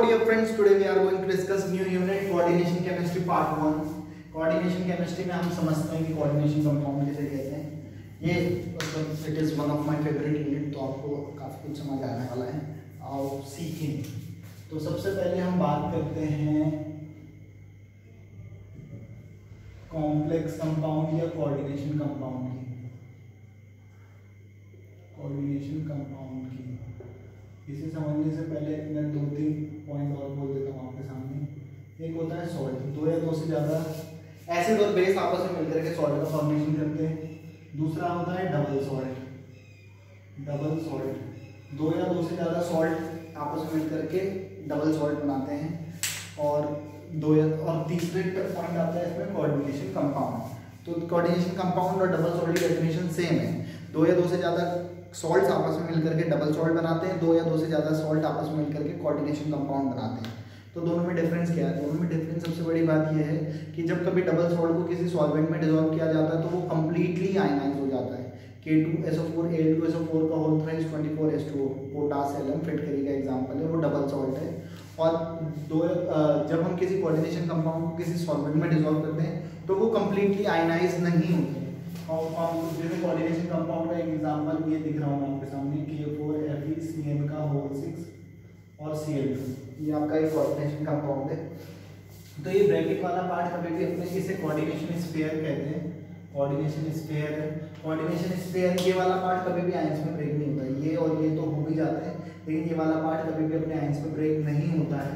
dear friends, today we are going to discuss new unit coordination chemistry part 1. coordination chemistry में हम समझते हैं कि coordination compound किसे कहते हैं। ये मतलब it is one of my favorite unit, तो आपको काफ़ी कुछ समझ आने वाला है। आओ सीखें। तो सबसे पहले हम बात करते हैं कॉम्प्लेक्स कंपाउंड या कोऑर्डिनेशन कंपाउंड की। कोऑर्डिनेशन कंपाउंड की इसे समझने से पहले मैं 2-3 पॉइंट और बोल देता हूँ आपके सामने। एक होता है सॉल्ट, दो या दो से ज़्यादा एसिड और बेस आपस में मिलकर के सॉल्ट का फॉर्मेशन करते हैं। दूसरा होता है डबल सॉल्ट, डबल सॉल्ट दो या दो से ज़्यादा सॉल्ट आपस में मिलकर के डबल सॉल्ट बनाते हैं। और तीसरे पॉइंट आता है इसमें कोऑर्डिनेशन कंपाउंड। तो कोऑर्डिनेशन कंपाउंड और डबल सॉल्ट की डेफिनेशन सेम है। दो या दो से ज़्यादा सॉल्ट्स आपस में मिलकर के डबल सॉल्ट बनाते हैं, दो या दो से ज़्यादा सॉल्ट आपस में मिलकर के कोऑर्डिनेशन कंपाउंड बनाते हैं। तो दोनों में डिफरेंस क्या है? दोनों में डिफरेंस सबसे बड़ी बात यह है कि जब कभी डबल सॉल्ट को किसी सॉल्वेंट में डिसॉल्व किया जाता है तो वो कंप्लीटली आयनाइज हो जाता है। K2SO4 Al2SO4 का whole thrice 24H2O potash alum फिट करी का एग्जांपल है, वो डबल सॉल्ट है। और जब हम किसी कोऑर्डिनेशन कंपाउंड को किसी सॉल्वेंट में डिसॉल्व करते हैं तो वो कंप्लीटली आयनाइज नहीं होते। और जैसे कोऑर्डिनेशन कंपाउंड का एक एग्जांपल ये दिख रहा हूँ आपके सामने, K4FeCN का होल 6 और Cl2, ये आपका एक कोऑर्डिनेशन कंपाउंड है। तो ये ब्रैकेट वाला पार्ट कभी भी अपने इसे कोऑर्डिनेशन स्फीयर कहते हैं। कोऑर्डिनेशन स्फीयर है, कोऑर्डिनेशन स्फीयर ये वाला पार्ट कभी भी आयंस में ब्रेक नहीं होता है। ये और ये तो हो भी जाते हैं, लेकिन ये वाला पार्ट कभी भी अपने आयंस में ब्रेक नहीं होता है।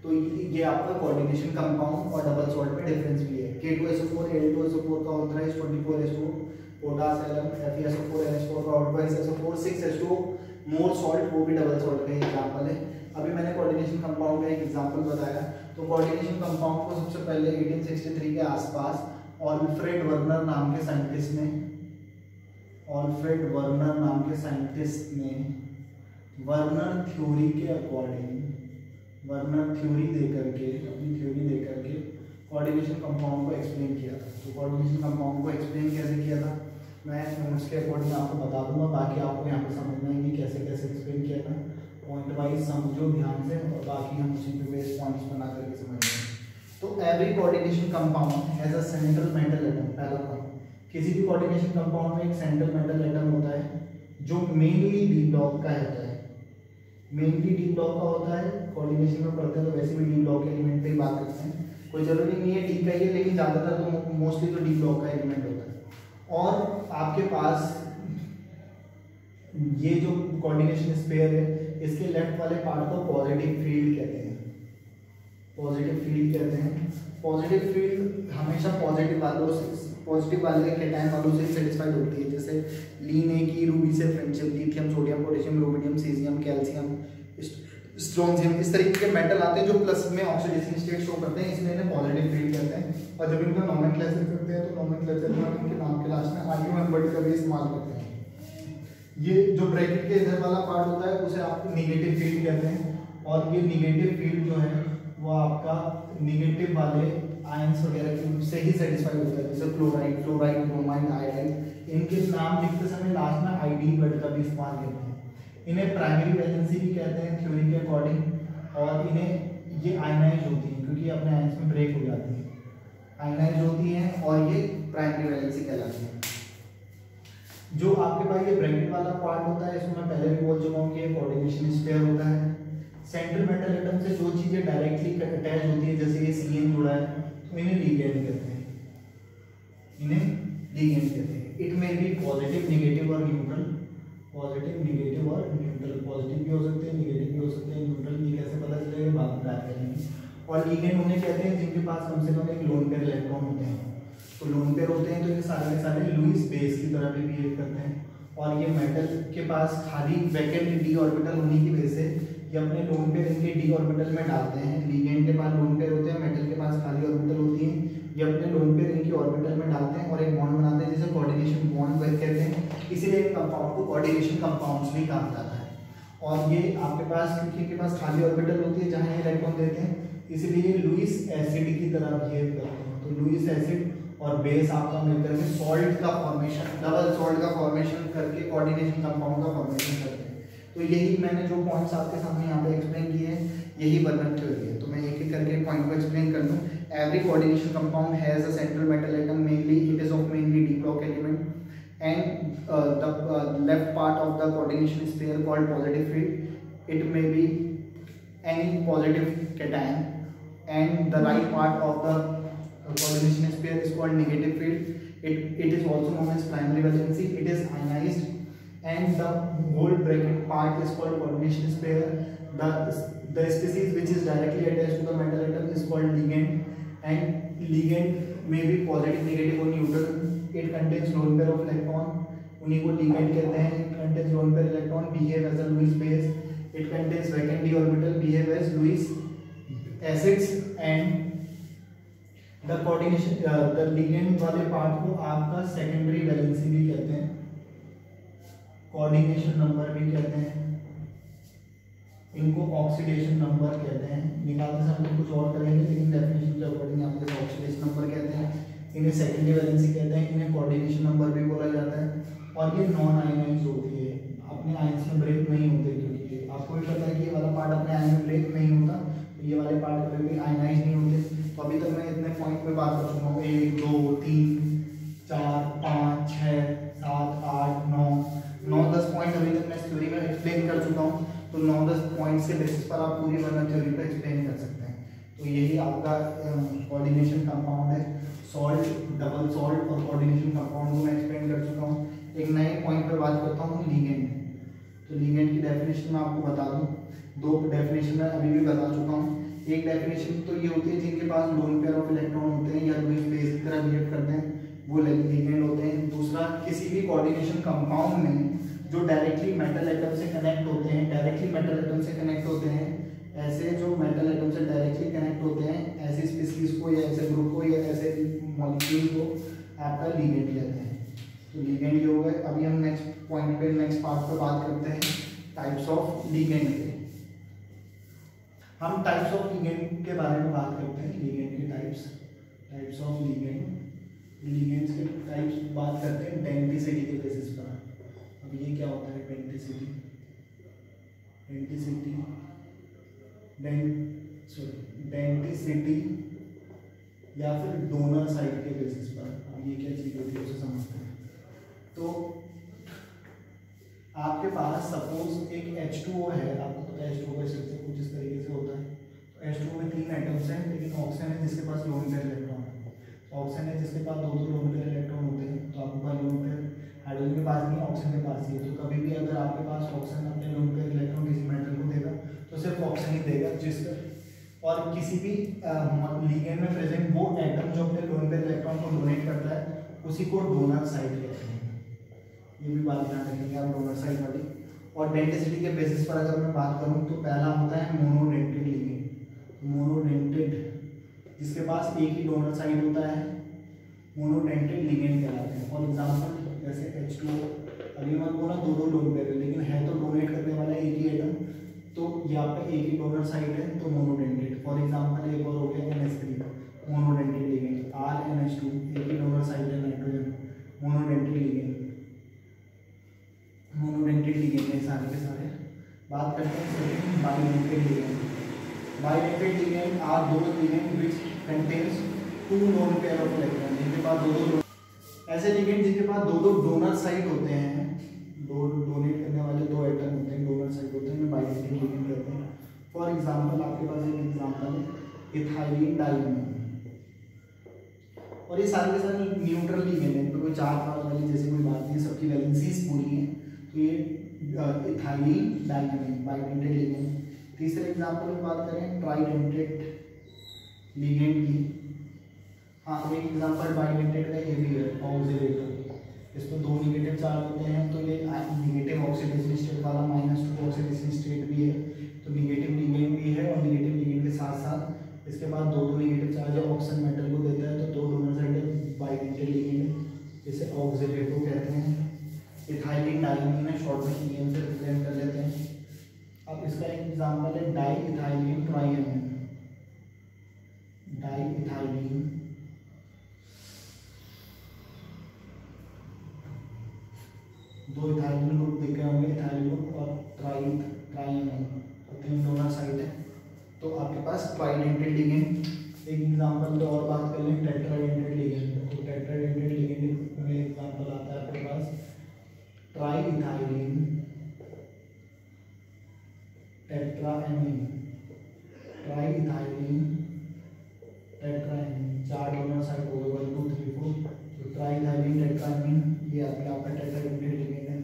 तो ये आपका कोऑर्डिनेशन कंपाउंड और डबल सॉल्ट में डिफरेंस भी है। K2SO4 Al2SO4 का whole thrice 24H2O potash alum FeSO4 NH4 का होल थ्राइस SO4 6H2O मोर सॉल्ट, वो भी डबल सॉल्ट का एग्जांपल है। अभी मैंने कोऑर्डिनेशन कंपाउंड का एक एग्जांपल बताया। तो कोऑर्डिनेशन कंपाउंड को सबसे पहले 1863 के आसपास ऑल्फ्रेड वर्नर नाम के साइंटिस्ट ने वर्नर थ्योरी के अकॉर्डिंग वर्नर थ्योरी देकर के अपनी थ्योरी देकर के कोऑर्डिनेशन कंपाउंड को एक्सप्लेन किया था। तो कोऑर्डिनेशन कंपाउंड को एक्सप्लेन कैसे किया था मैं नोट्स के अकॉर्डिंग आपको बता दूंगा, बाकी आपको यहाँ पे समझना है कि कैसे कैसे एक्सप्लेन किया था। पॉइंट वाइज समझो ध्यान से, और बाकी हम उसी पे बेस पॉइंट्स बना करके समझेंगे। तो every coordination compound has a central metal atom. पहला पॉइंट, किसी भी कोऑर्डिनेशन कंपाउंड में एक सेंट्रल मेटल एटम होता है जो मेनली डी ब्लॉक का होता है। मेनली डी ब्लॉक का होता है, कोऑर्डिनेशन में पढ़ते हैं तो वैसे भी डी ब्लॉक के एलिमेंट पे ही बात करते हैं। कोई जरूरी नहीं है डी का ही है, लेकिन ज़्यादातर तो मोस्टली तो डी ब्लॉक का एलिमेंट होता है। और आपके पास ये जो कोऑर्डिनेशन स्फीयर है, इसके लेफ्ट वाले पार्ट को पॉजिटिव फील्ड कहते हैं। पॉजिटिव फील्ड कहते हैं। पॉजिटिव फील्ड हमेशा पॉजिटिव वाले कैटायन वालों से सेटिस्फाइड होती है। जैसे लीन ए की रूबी से friendship, lithium sodium potassium rubidium caesium calcium strontium, इस तरीके के मेटल आते हैं जो प्लस में ऑक्सीडेशन स्टेट शो करते हैं, इसलिए इन्हें पॉजिटिव फील्ड कहते हैं। और जब इनका नोमेनक्लेचर करते हैं तो नोमेनक्लेचर में हम इनके नाम के लास्ट में आर्ग्यूमेंट वर्ड का भी इस्तेमाल करते हैं। ये जो ब्रैकेट के इधर वाला पार्ट होता है उसे आप निगेटिव फील्ड कहते हैं। और ये निगेटिव फील्ड जो है वो आपका निगेटिव वाले आयंस वगैरह से ही सेटिस्फाई होता है, जैसे क्लोराइड, फ्लोराइड, ब्रोमाइड, आयोडाइड। इनके नाम लिखते समय लास्ट में आईडी वर्ड का भी इस्तेमाल करते हैं। इन्हें प्राइमरी वैलेंसी भी कहते हैं थ्योरी के अकॉर्डिंग। और इन्हें ये आयनाइज होती हैं क्योंकि अपने आयंस में ब्रेक हो जाती है, आयनाइज होती हैं और ये प्राइमरी वैलेंसी कहलाती है। जो आपके पास ये ब्रैकेट वाला पार्ट होता है, इसमें मैं पहले भी बोल चुका हूँ कि कोऑर्डिनेशन स्फीयर होता है। सेंट्रल मेटल एटम से जो चीजें डायरेक्टली अटैच होती है, जैसे ये CN जुड़ा है, तो इन्हें लिगेंड कहते हैं। इन्हें लिगेंड कहते हैं। इट में भी पॉजिटिव, नेगेटिव और न्यूट्रल। पॉजिटिव, नेगेटिव और न्यूट्रल। पॉजिटिव भी हो सकते हैं, नेगेटिव भी हो सकते हैं, न्यूट्रल ये कैसे पता चलेगा बाद में बात करेंगे। और लिगेंड उन्हें कहते हैं जिनके पास कम से कम एक लोन पेयर इलेक्ट्रॉन होते हैं। तो लोन पेयर होते हैं तो ये सारे के सारे लुईस बेस की तरह भी बिहेव करते हैं। और ये मेटल के पास खाली वैकेंट डी ऑर्बिटल होने की वजह से ये अपने लोन पेयर इनके डी ऑर्बिटल में डालते हैं। लिगेंड के पास लोन पेयर होते हैं, मेटल के पास खाली ऑर्बिटल होती है, ये अपने लोन पेयर इनकी ऑर्बिटल में डालते हैं और एक बॉन्ड बनाते हैं जिसे कोऑर्डिनेशन बॉन्ड कहते हैं। इसीलिए इन कंपाउंड को कोऑर्डिनेशन कंपाउंड्स भी कहा जाता है। और ये आपके पास, क्योंकि इनके पास खाली ऑर्बिटल होती है जहाँ ये इलेक्ट्रॉन देते हैं, इसलिए लुईस एसिड की तरह बिहेव करते हैं। तो लुईस एसिड और बेस आपका मिलकर के सॉल्ट का फॉर्मेशन, डबल सॉल्ट का फॉर्मेशन करके कोऑर्डिनेशन कंपाउंड का फॉर्मेशन करते हैं। तो यही मैंने जो पॉइंट्स आपके सामने यहाँ पे एक्सप्लेन किए हैं, यही वर्नर थ्योरी है। तो मैं एक एक करके पॉइंट को एक्सप्लेन कर दूँ। Every coordination compound has a central metal atom, mainly it is of mainly D block element, and the left part of the coordination sphere called positive field, it may be any positive cation, and the right part of the coordination sphere is called negative field. It is also known as primary valency. It is ionized, and the whole bracket part is called coordination sphere. The species which is directly attached to the metal atom is called ligand, and ligand may be positive, negative or neutral. It contains lone pair of electron, उन्हीं को ligand कहते हैं. It contains lone pair electron, behave as a Lewis base. It contains vacant d orbital, behave as Lewis acids. And the coordination the ligand वाले part को आपका secondary valency भी कहते हैं, कोऑर्डिनेशन नंबर भी कहते हैं, इनको ऑक्सीडेशन नंबर कहते हैं. निकालने से हम लोग कुछ और करेंगे, लेकिन डेफिनेशन के अकॉर्डिंग यहाँ पे ऑक्सीडेशन नंबर कहते हैं, इन्हें सेकेंडरी वैलेंसी कहते हैं, इन्हें कोऑर्डिनेशन नंबर भी बोला जाता है. और ये नॉन आयनाइज होती है, अपने आयंस में ब्रेक नहीं होते, क्योंकि आपको भी पता है कि ये वाला पार्ट अपने आयन में ब्रेक नहीं होता, तो ये वाले पार्ट कभी भी आयनाइज नहीं होते. तो अभी तक मैं इतने पॉइंट पे बात कर चुका हूँ. 1 2 3 4 5 6 7 8 9 10 पॉइंट अभी तक मैं इस थ्योरी में एक्सप्लेन कर चुका हूँ. तो 9-10 पॉइंट से बेसिस पर आप पूरी वर्नर थ्योरी को एक्सप्लेन कर सकते हैं. तो यही आपका कोऑर्डिनेशन कंपाउंड है. सॉल्ट, डबल सॉल्ट और कोऑर्डिनेशन कंपाउंड को मैं एक्सप्लेन कर चुका हूँ. एक नए पॉइंट पर बात करता हूँ, लिगेंड. तो लिगेंड की डेफिनेशन मैं आपको बता दूँ. 2 डेफिनेशन मैं अभी भी बता चुका हूँ. एक डेफिनेशन तो ये होती है जिनके पास लोन पेयर ऑफ इलेक्ट्रॉन होते हैं या लुईस बेस की तरह बिहेव करते हैं, वो लिगेंड होते हैं. दूसरा, किसी भी कोऑर्डिनेशन कंपाउंड में जो डायरेक्टली मेटल एटम से कनेक्ट होते हैं, डायरेक्टली मेटल एटम से कनेक्ट होते हैं, ऐसे जो मेटल एटम से डायरेक्टली कनेक्ट होते हैं, ऐसी स्पीसीज को या ऐसे ग्रुप को या ऐसे मॉलिक्यूल को आपका लिगेंड कहते हैं. तो लिगेंड ये हो गए. अभी हम नेक्स्ट पॉइंट पे, नेक्स्ट पार्ट पे बात करते हैं टाइप्स ऑफ लिगेंड के. हम टाइप्स ऑफ लिगेंड के बारे में बात करते हैं. लिगेंड के टाइप्स ऑफ लिगेंड, लिगेंड्स के टाइप्स बात करते हैं डेंसिटी के बेसिस पर. अब ये क्या होता है डेंसिटी या फिर डोनर साइड के बेसिस पर. अब ये क्या चीज़ होती है उसे समझते हैं. तो आपके पास सपोज एक H2O है, आपको पता है H2O का स्ट्रक्चर कुछ इस तरीके से होता है. तो H2O में 3 एटम्स हैं, लेकिन ऑक्सीजन है जिसके पास लोन पेयर इलेक्ट्रॉन है. ऑक्सीजन है जिसके पास 2 लोन पेयर इलेक्ट्रॉन होते हैं. तो आपके पास लोन पेयर हाइड्रोजन के पास नहीं, ऑक्सीजन के पास ही है. तो कभी भी अगर आपके पास ऑक्सीजन अपने लोन पेयर इलेक्ट्रॉन किसी मेटल को देगा तो सिर्फ ऑक्सीजन ही देगा. जिसका और किसी भी लिगेंड में प्रेजेंट वो एटम जो अपने लोन पेयर इलेक्ट्रॉन को डोनेट करता है, उसी को डोनर साइड कहते हैं. ये भी बात ध्यान रखेंगे आप, डोनर साइड वाली. और डेंसिटी के बेसिस पर अगर मैं बात करूँ तो पहला होता है मोनोडेंटेड लिगेंड. मोनोडेंटेड जिसके पास एक ही डोनर साइड होता है, मोनोडेंटेड लिगेंड कहलाते हैं. फॉर एग्जाम्पल जैसे H2O, अभी मैं बोला 2 लोन पेयर है, लेकिन है तो डोनेट करने वाला एक ही एटम, तो यहाँ पे एक ही डोनर साइड है, तो मोनोडेंटेड. फॉर एग्जांपल एक और हो गया NH3, मोनोडेंटेड लिगेंड. RNH2 एक ही डोनर साइड है, nitrogen, monodentate ligand. Monodentate ligand है सारे के सारे. बात करते हैं bidentate ligand. Bidentate ligand are those ligand which contains 2 lone pair of electron. जिनके पास 2 ऐसे लिगेंड जिनके पास 2 डोनर साइड होते हैं, 2 डोनेट करने वाले 2 एटम होते हैं, डोनर साइड होते हैं, बाइडेंटेड लिगेंड कहते हैं. फॉर एग्जांपल आपके पास एक एग्जांपल है इथाइलिन डाइमीन. और ये सारे के सारे न्यूट्रल लिगेंड है, तो कोई 4-5 वाली जैसी कोई बात नहीं, सबकी वैलेंसीज पूरी है. तो ये इथाइलिन डाइमीन बाइडेंटेड लिगेंड. तीसरे एग्जांपल में बात करें ट्राइडेंटेड लिगेंड की. हाँ, एक एग्जांपल बाइडेंटेड का ये भी है ऑक्सीडेटर. इसमें 2 निगेटिव चार्ज होते हैं, तो ये निगेटिव ऑक्सीडेशन स्टेट वाला -2 ऑक्सीडेशन स्टेट भी है. तो निगेटिव लिगेंड भी है, और निगेटिव लिगेंड के साथ साथ इसके बाद 2 निगेटिव चार्ज है, ऑक्सीजन मेटल को देता है, तो 2 डोनर साइड है, बाइडेंटेड लिगेंड, इसे ऑक्सीडेटर कहते हैं. इथाइलिन डाइमीन है, शॉर्ट में EN से रिप्रेजेंट कर लेते हैं. अब इसका एक एग्जांपल है diethylenetriamine. Di ethylene 2 ethylene group दिख गए होंगे, इथाइल ग्रुप और ट्राइएमिन, तो 3 डोनर साइड है. आपके पास ट्राइडेंटेड लिगेंड। एक एग्जांपल तो और बात कर लें, टेट्राडेंटेड लिगेंड। तो टेट्राडेंटेड लिगेंड में एग्जांपल आता है आपके पास ट्राइइथाइलिन, टेट्राएमीन, ट्राइइथाइलिन, टेट्राएमीन, 4 डोनर साइड हो गए 1 2 3 4। तो ट्राइइथाइलिन, टेट्राएमीन ये आपका टेट्राडेंटेड लिगेंड है।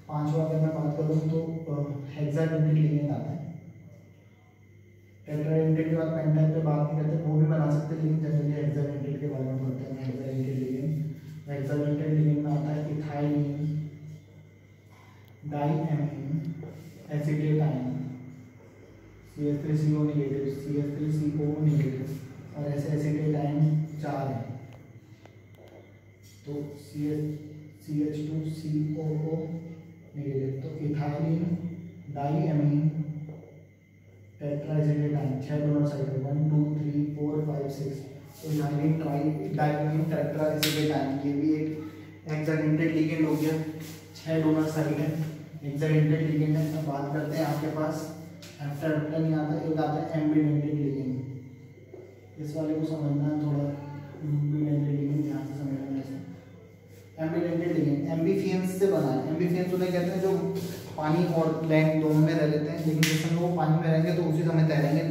पांचवा अगर मैं बात करूँ तो हेक्साडेंटेड लिगेंड आता है। टेट्राडेंटेड के बाद पेंटाइप पे बात नहीं करते, वो भी बना सकते, लेकिन जनरली हेक्साडेंटेड के बारे में पढ़ते हैं। हेक्साडेंटेड लिगेंड, हेक्साडेंटेड लिगेंड में आता है ethylene, diamine, acetate, CH3CO negative, CH3CO negative, और ऐसे एसिटेटाइन 4 है। तो CH2COO नेगेटिव। तो ethylene, diamine, tetraacetate, 6 donor side है 1 2 3 4 5 6। तो इथाइलिन, डाइएमीन, टेट्राएसिटेटाइन ये भी एक हेक्साडेंटेड लिगेंड हो गया, 6 डोनर साइड है, हेक्साडेंटेड लिगेंड है। अब बात करते हैं आपके पास हेप्टाडेंटेड नहीं आता, एक आता है एम्बीडेंटेड लिगेंड। इस वाले को समझना है थोड़ा, एम्बीडेंटेड लिगेंड ध्यान से समझना है। एम्बीडेंटेड लिगेंड एम्बीफियंस से बना है। एम्बीफियंस उन्हें कहते हैं जो पानी और लैंड दोनों में रह लेते हैं, लेकिन जिस समय वो पानी में रहेंगे तो उसी समय तैरेंगे,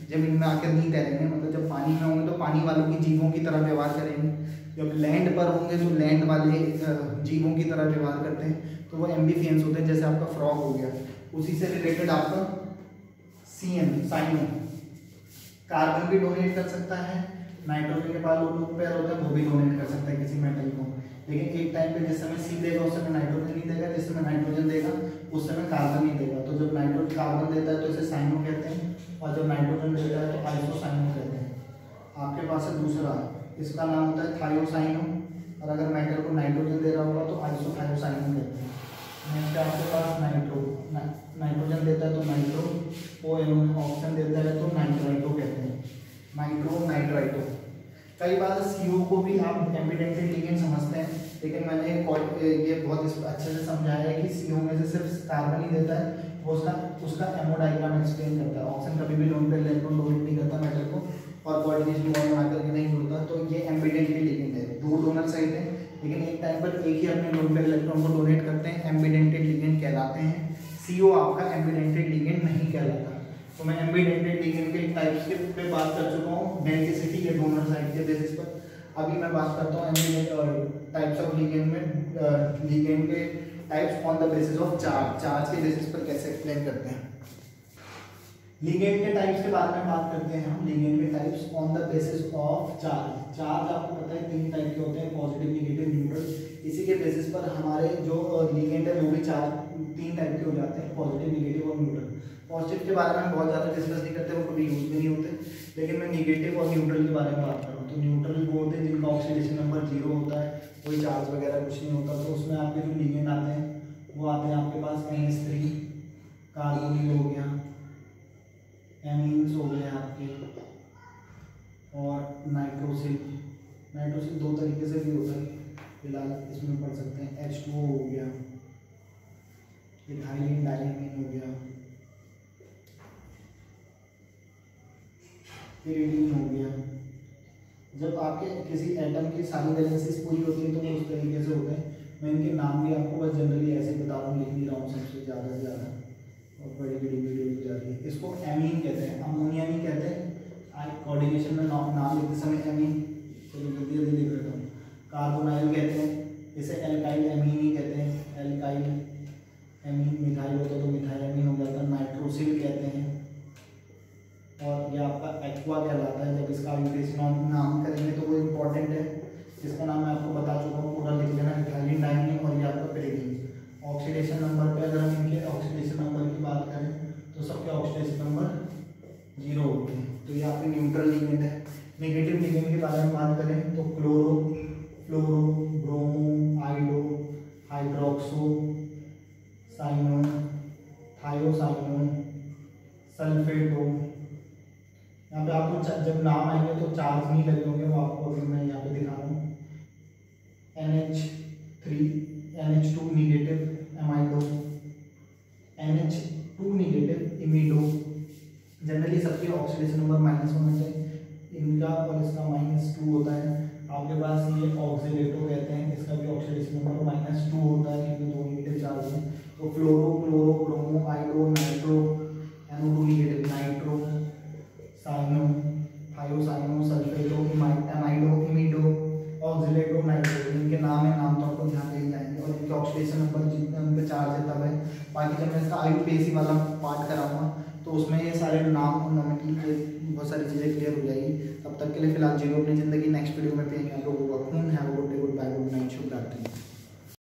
जमीन में आकर नहीं तैरेंगे। मतलब जब पानी में होंगे तो पानी वालों की जीवों की तरह व्यवहार करेंगे, जब लैंड पर होंगे तो लैंड वाले जीवों की तरह व्यवहार करते हैं, तो वो एम्बीफियंस होते हैं। जैसे आपका फ्रॉग हो गया, उसी से रिलेटेड आपका CN साइनो, कार्बन भी डोनेट कर सकता है, नाइट्रोजन के पास लोग पैर होता है वो भी डोनेट कर सकता है किसी मेटल को, लेकिन एक टाइम पे जिस समय C देगा उस समय नाइट्रोजन नहीं देगा, जिस समय नाइट्रोजन देगा उस समय कार्बन नहीं देगा। तो जब नाइट्रोजन कार्बन देता है तो इसे साइनो कहते हैं, और जब नाइट्रोजन देता है तो आइसोसाइनो कहते हैं। आपके पास है दूसरा, इसका नाम होता है थायोसाइनो, और अगर मेटल को नाइट्रोजन दे रहा होगा तो आइसोथायोसाइनो कहते हैं। नेक्स्ट आपके पास नाइट्रोजन देता है तो नाइट्रो, ऑक्सीजन देता है तो नाइट्राइटो कहते हैं, नाइट्रो नाइट्राइटो। कई बार CO को भी आप एम्बीडेंटेड लिगेंड समझते हैं, लेकिन मैंने ये बहुत अच्छे से समझाया है कि CO में से सिर्फ कार्बन ही देता है, वो उसका एमोडाइग्राम एक्सप्लेन करता है। ऑक्सीजन कभी भी लोन पे इलेक्ट्रॉन डोनेट नहीं करता मेटल को, और कोऑर्डिनेशन बॉन्ड बना करके नहीं जुड़ता, तो ये एम्बीडेंटेड लिगेंड है। 2 डोनर साइड है, लेकिन एक टाइम पर एक ही अपने लोन पे इलेक्ट्रॉन को डोनेट करते हैं, एम्बीडेंटेड लिगेंड कहलाते हैं। CO आपका एम्बीडेंटेड लिगेंड नहीं कहलाता। तो मैं एम्बीडेंटेड लिगेंड के टाइप्स के पे बात कर चुका हूँ, डेंसिटी के डोनर साइड के बेसिस पर। अभी मैं बात करता हूँ टाइप्स ऑफ लिगेंड में, लिगेंड के types on the basis of charge, charge के बेसिस पर कैसे एक्सप्लेन करते हैं। लिगेंड के टाइप्स के बारे में बात करते हैं हम। लिगेंड के types on the basis of charge. Charge आपको पता है 3 टाइप के होते हैं, पॉजिटिव, नेगेटिव, न्यूट्रल। इसी के बेसिस पर हमारे जो लिगेंड है वो भी 3 टाइप के हो जाते हैं, पॉजिटिव, नेगेटिव और न्यूट्रल। पॉजिटिव के बारे में बहुत ज़्यादा डिस्कस नहीं करते, वो कभी यूज भी नहीं होते, लेकिन मैं नेगेटिव और न्यूट्रल के बारे में बात कर रहा हूँ। तो न्यूट्रल वो होते हैं जिनका ऑक्सीडेशन नंबर 0 होता है, कोई चार्ज वगैरह कुछ नहीं होता। तो उसमें आपके जो लिगेंड आते हैं वो आते हैं आपके पास NH3, कार्बोनिल हो गया, एमीन्स हो गए आपके, और नाइट्रोसिल। नाइट्रोसिल 2 तरीके से भी होता है, फिलहाल इसमें पढ़ सकते हैं। H2O हो गया, इथाइलिन, डाइएमीन हो गया, pyridine हो गया। जब आपके किसी एटम की सारी वैलेंसीज पूरी होती है तो वो उस तरीके से होते हैं। मैं इनके नाम भी आपको बस जनरली ऐसे बता रहा हूँ, लिख नहीं रहा हूँ सबसे ज़्यादा से ज़्यादा, और बड़ी बड़ी वीडियो हो जाती है। इसको एमीन कहते हैं, अमोनिया नहीं कहते। कोऑर्डिनेशन में नाम लिखते समय एमीन, चलो जल्दी जल्दी लिख देता हूँ। कार्बोनाइल कहते हैं, इसे एल्काइल एमीन ही कहते हैं, एल्काइल एमीन। मिथाइल होता तो मिथाइल एमीन हो जाता। नाइट्रोसिल कहते हैं, और ये आपका एक्वा कहलाता है। जब इसका यूनिवर्सिटी नाम करेंगे तो वो इम्पोर्टेंट है, जिसका नाम मैं आपको बता चुका हूँ, पूरा लिख लेना, इथाइलिन, डाइएमीन, और ये आपका pyridine। ऑक्सीडेशन नंबर पे अगर हम इनके ऑक्सीडेशन नंबर की बात करें तो सबके ऑक्सीडेशन नंबर 0 होते हैं। तो ये आपके न्यूट्रल लिगेंड है। नेगेटिव लिगेंड के बारे में बात करें तो क्लोरो, फ्लोरो, ब्रोमो, आइडो, हाइड्रोक्सो, साइनो, थायोसाइनो, सल्फेटो। यहाँ पे आपको जब नाम आएंगे तो चार्ज नहीं लगे होंगे, वो आपको अभी मैं यहाँ पे दिखा रहा हूँ। NH2 negative amido, NH2 negative imido, generally सबके ऑक्सीडेशन नंबर माइनस होना चाहिए, इनका और इसका -2 होता है। आपके पास ये ऑक्सीडेटो कहते हैं, इसका भी ऑक्सीडेशन नंबर -2 होता है क्योंकि 2 नेगेटिव चार्ज है। तो fluoro, chloro, bromo, iodo, nitro, NO2 negative, nitro, cyano, thiocyano, sulphato, amido, imido, oxalato, nitro, इनके नाम है, नाम तो आपको ध्यान दे जाएंगे और इनके ऑक्सीडेशन नंबर जितने उन पे चार्ज है तब है। बाकी जब मैं इसका IUPAC वाला पार्ट कराऊंगा तो उसमें ये सारे नाम और नोमेनक्लेचर बहुत सारी चीज़ें क्लियर हो जाएगी। तब तक के लिए फिलहाल जीरो अपनी ज़िंदगी, नेक्स्ट वीडियो में पेंगे आप लोगों का खून है। Good day, good bye, good night, शुभ रात्रि।